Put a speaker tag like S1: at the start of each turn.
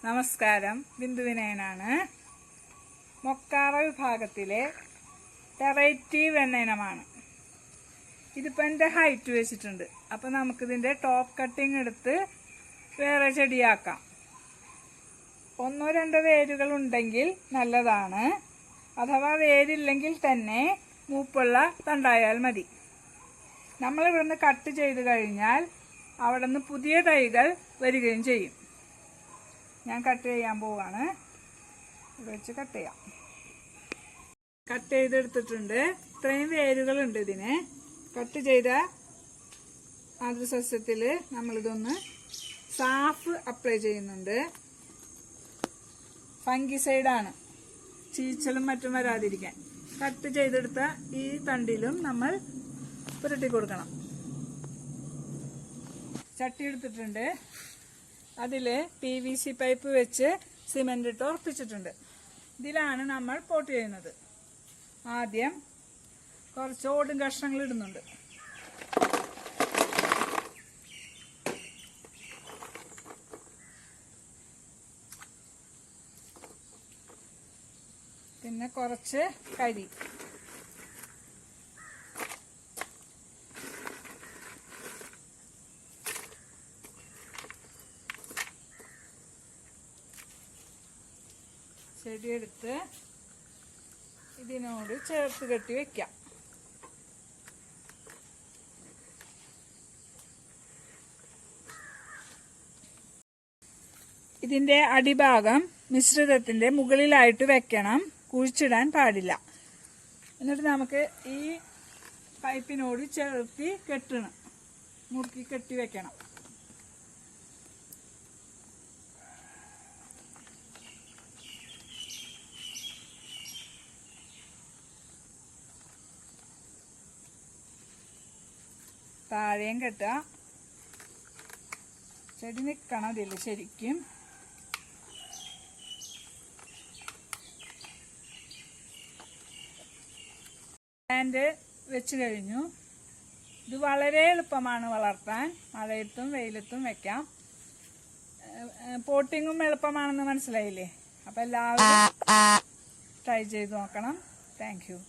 S1: നമസ്കാരം, ബിന്ദുവിനയനാണ്. മൊക്കാറ വിഭാഗത്തിലെ വെറൈറ്റി വെണ്ണയിനമാണ്. ഇതിപ്പോൾ എൻ്റെ ഹൈറ്റ് വെച്ചിട്ടുണ്ട്. അപ്പോൾ നമുക്കിതിൻ്റെ ടോപ്പ് കട്ടിങ് എടുത്ത് വേറെ ചെടിയാക്കാം. 1-2 വേരുകൾ ഉണ്ടെങ്കിൽ നല്ലതാണ്. അഥവാ വേരില്ലെങ്കിൽ തന്നെ മൂപ്പുള്ള തണ്ടായാൽ മതി. നമ്മളിവിടുന്ന് കട്ട് ചെയ്ത് കഴിഞ്ഞാൽ അവിടെ നിന്ന് പുതിയ തൈകൾ വരികയും ചെയ്യും. ഞാൻ കട്ട് ചെയ്യാൻ പോവാണ്. ഇവിടെ വെച്ച് കട്ട് ചെയ്യാം. കട്ട് ചെയ്തെടുത്തിട്ടുണ്ട്. ഇത്രയും വേരുകളുണ്ട് ഇതിന്. കട്ട് ചെയ്ത മാതൃസസ്യത്തിൽ നമ്മളിതൊന്ന് സാഫ് അപ്ലൈ ചെയ്യുന്നുണ്ട്. ഫംഗിസൈഡാണ്, ചീച്ചലും മറ്റും വരാതിരിക്കാൻ. കട്ട് ചെയ്തെടുത്ത ഈ തണ്ടിലും നമ്മൾ പുരട്ടി കൊടുക്കണം. ചട്ടി എടുത്തിട്ടുണ്ട്. അതിൽ PVC പൈപ്പ് വെച്ച് സിമെന്റ് ഇട്ട് ഉറപ്പിച്ചിട്ടുണ്ട്. ഇതിലാണ് നമ്മൾ പോട്ട് ചെയ്യുന്നത്. ആദ്യം കുറച്ച് ഓടും കഷ്ണങ്ങൾ ഇടുന്നുണ്ട്. പിന്നെ കുറച്ച് കരി. ചെടിയെടുത്ത് ഇതിനോട് ചേർത്ത് കെട്ടി വെക്കാം. ഇതിന്റെ അടിഭാഗം മിശ്രിതത്തിന്റെ മുകളിലായിട്ട് വെക്കണം. കുഴിച്ചിടാൻ പാടില്ല. എന്നിട്ട് നമുക്ക് ഈ പൈപ്പിനോട് ചേർത്തി കെട്ടണം. മുറുക്കി കെട്ടി വെക്കണം. താഴെയും കെട്ടുക. ചെടി നിൽക്കണം അതിൽ ശരിക്കും. പ്ലാന്റ് വെച്ച് കഴിഞ്ഞു. ഇത് വളരെ എളുപ്പമാണ് വളർത്താൻ. മഴയത്തും വെയിലത്തും വെക്കാം. പോട്ടിങ്ങും എളുപ്പമാണെന്ന് മനസ്സിലായില്ലേ? അപ്പം എല്ലാവരും ട്രൈ ചെയ്ത് നോക്കണം. Thank you.